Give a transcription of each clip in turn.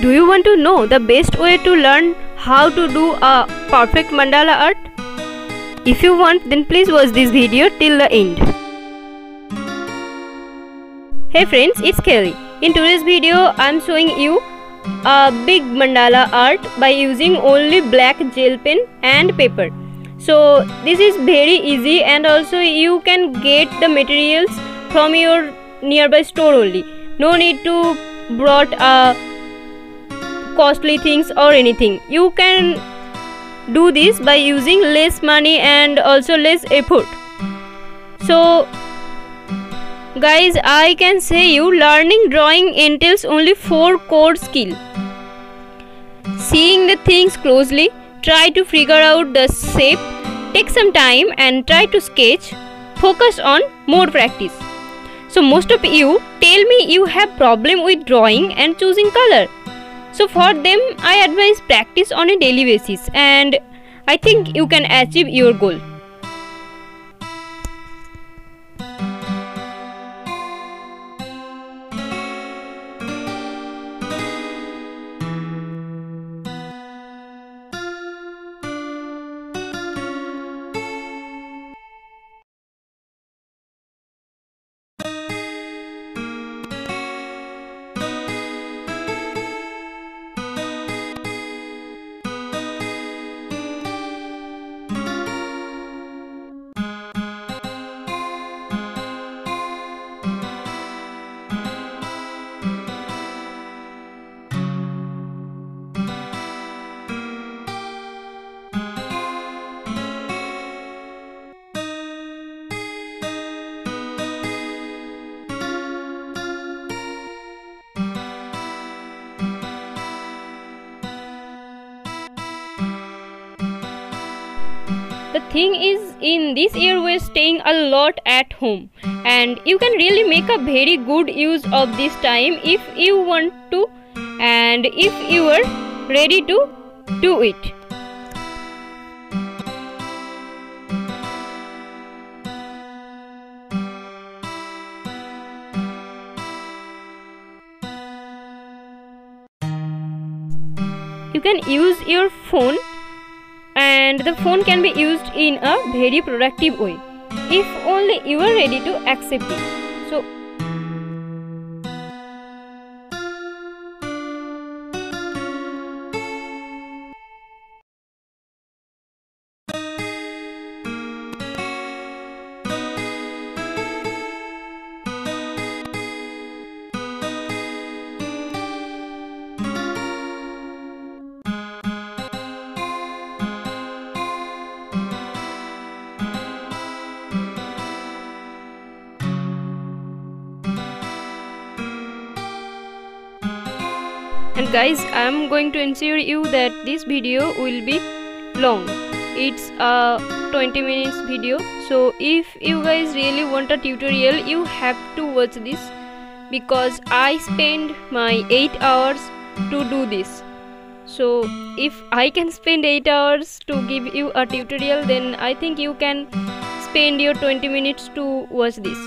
Do you want to know the best way to learn how to do a perfect mandala art? If you want, then please watch this video till the end. Hey friends, it's Kheyali. In today's video, I am showing you a big mandala art by using only black gel pen and paper. So this is very easy, and also you can get the materials from your nearby store only. No need to brought costly things or anything. You can do this by using less money and also less effort. So guys, I can say you learning drawing entails only 4 core skills. Seeing the things closely, try to figure out the shape, take some time and try to sketch, focus on more practice. So most of you tell me you have problem with drawing and choosing color. So for them I advise practice on a daily basis, and I think you can achieve your goal. The thing is, in this year we are staying a lot at home, and you can really make a very good use of this time if you want to, and if you are ready to do it. You can use your phone, and the phone can be used in a very productive way if only you are ready to accept it. So and guys, I am going to ensure you that this video will be long. It's a 20 minutes video, so if you guys really want a tutorial, you have to watch this, because I spend my 8 hours to do this. So if I can spend 8 hours to give you a tutorial, then I think you can spend your 20 minutes to watch this.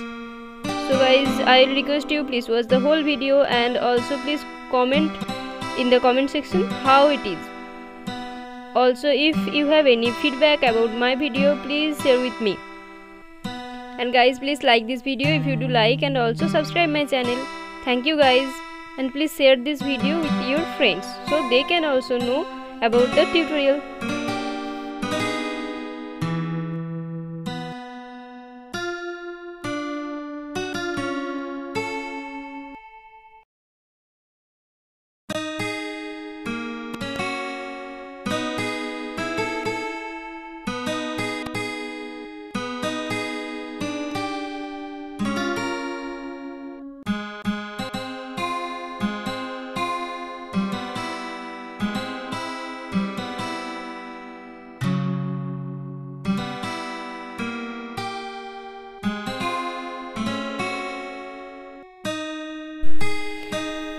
So guys, I request you, please watch the whole video, and also please comment in the comment section how it is. Also, if you have any feedback about my video, please share with me. And guys, please like this video if you do like, and also subscribe my channel. Thank you guys, and please share this video with your friends so they can also know about the tutorial.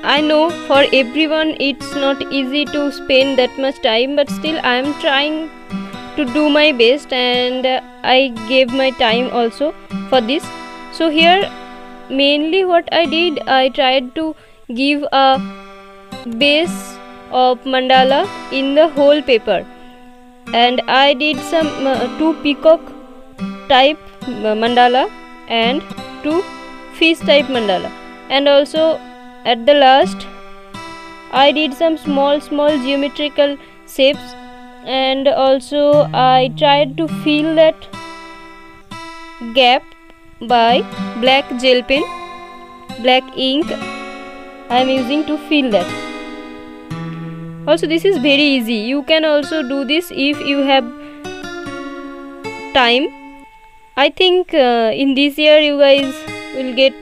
I know for everyone it's not easy to spend that much time, but still I am trying to do my best, and I gave my time also for this. So here mainly what I did, I tried to give a base of mandala in the whole paper, and I did some two peacock type mandala and two fish type mandala, and also at the last I did some small geometrical shapes, and also I tried to fill that gap by black gel pen, black ink I am using to fill that. Also this is very easy, you can also do this if you have time. I think in this year you guys will get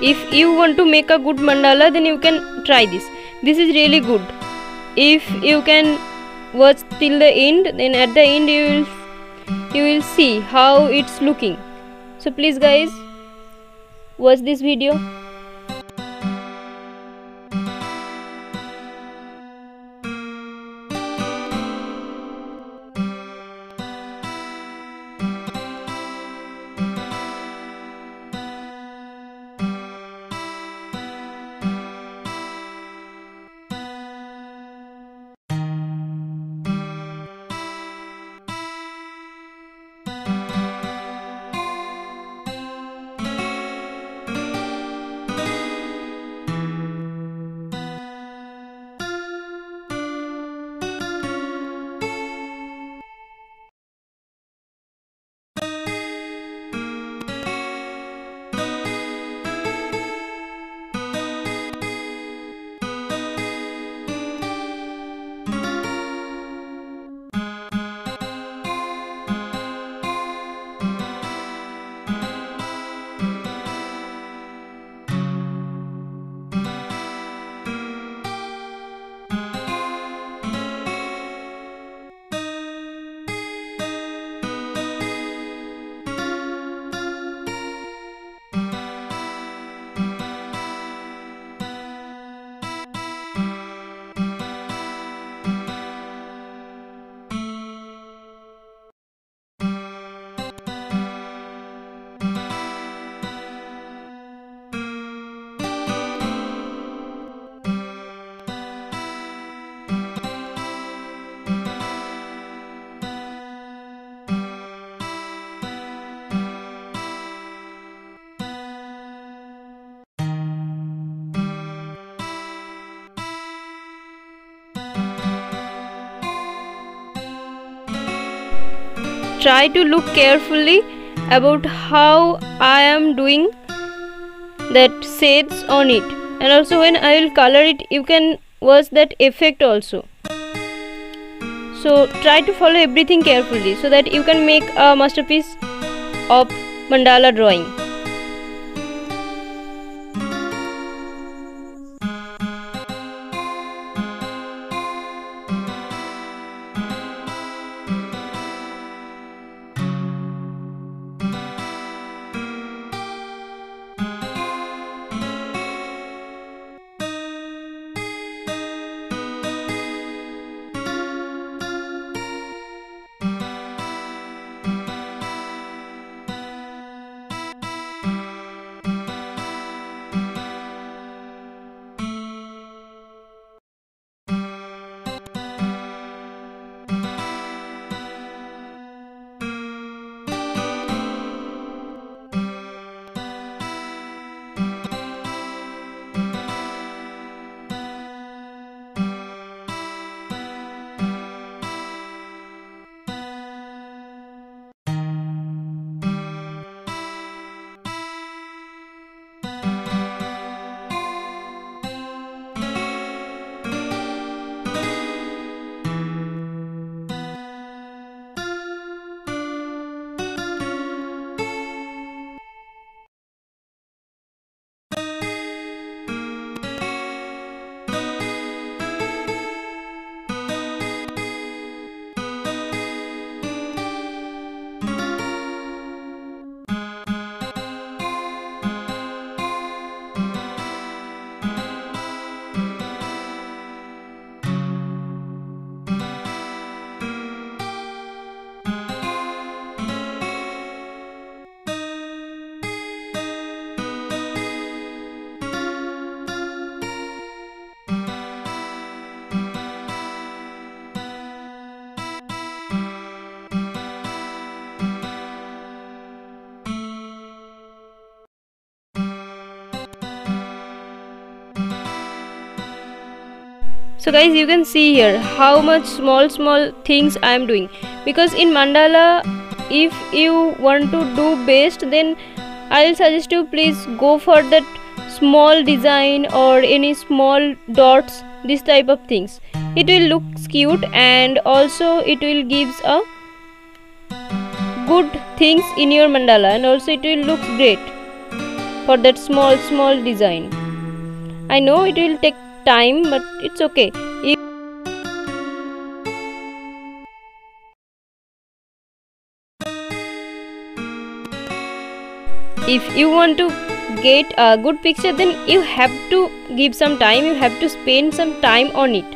if you want to make a good mandala, then you can try this. This is really good. If you can watch till the end, then at the end you will see how it's looking. So please guys, watch this video. Try to look carefully about how I am doing that shades on it, and also when I will color it you can watch that effect also. So try to follow everything carefully so that you can make a masterpiece of mandala drawing. So guys, you can see here how much small things I am doing, because in mandala, if you want to do best, then I'll suggest you please go for that small design or any small dots, this type of things. It will look cute, and also it will gives a good things in your mandala, and also it will look great for that small design. I know it will take time, but it's okay. If you want to get a good picture, then you have to give some time, you have to spend some time on it.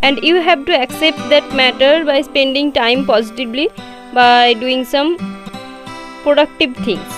And you have to accept that matter by spending time positively, by doing some productive things.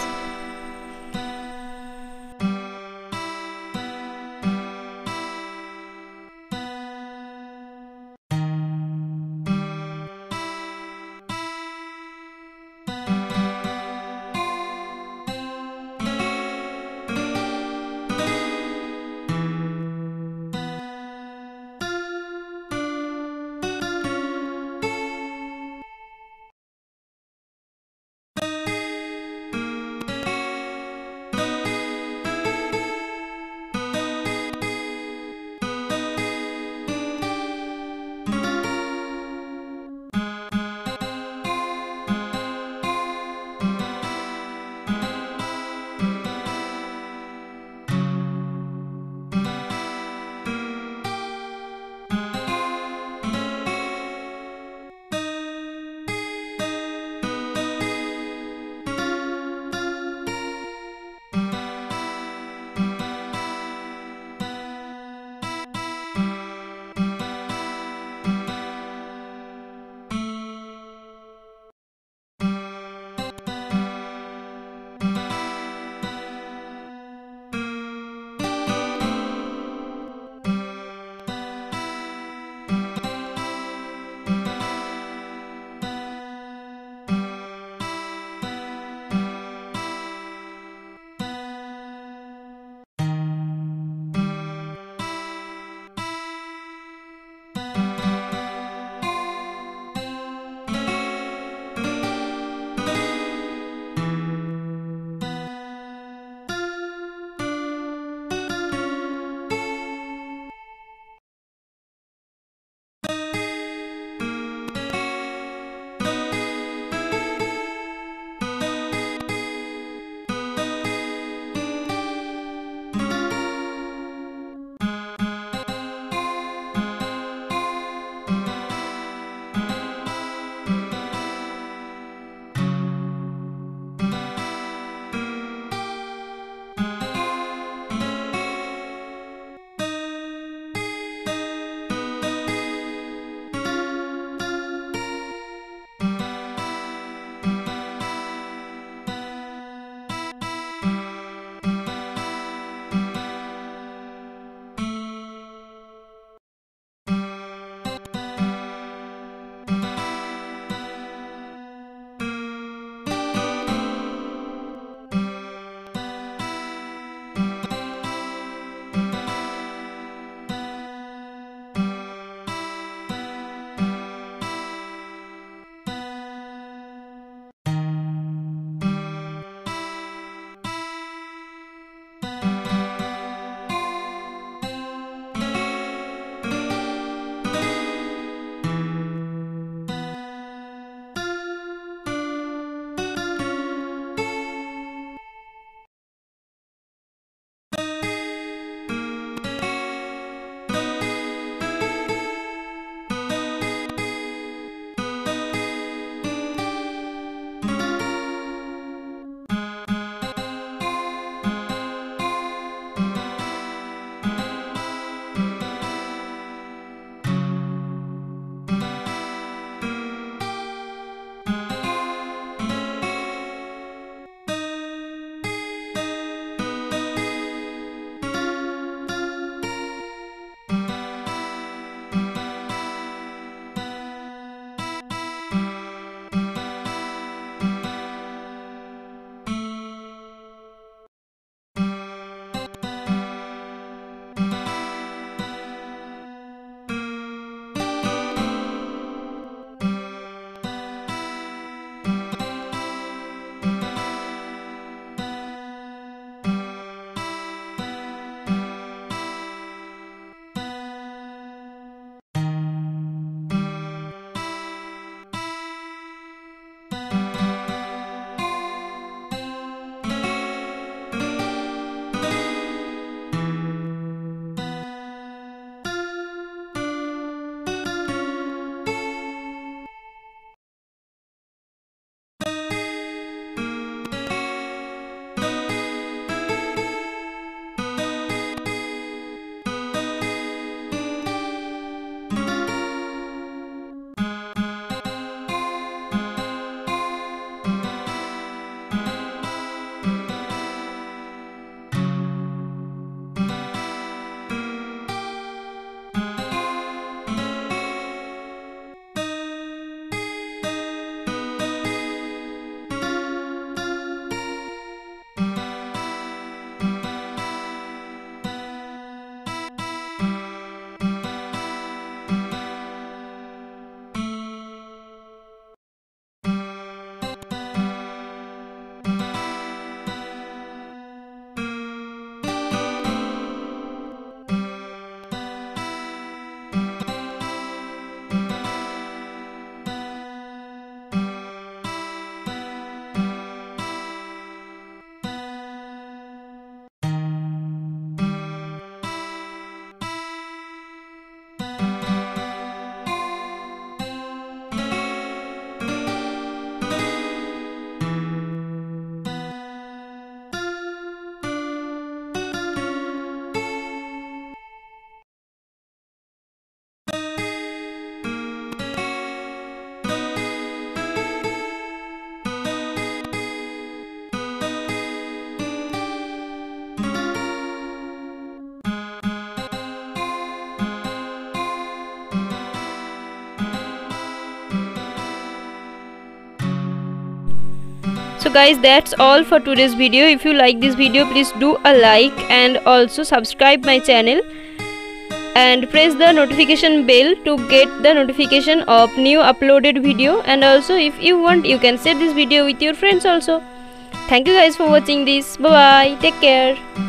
guys, that's all for today's video. If you like this video, please do a like and also subscribe my channel and press the notification bell to get the notification of new uploaded video. And also if you want, you can share this video with your friends also. Thank you guys for watching this. Bye bye, take care.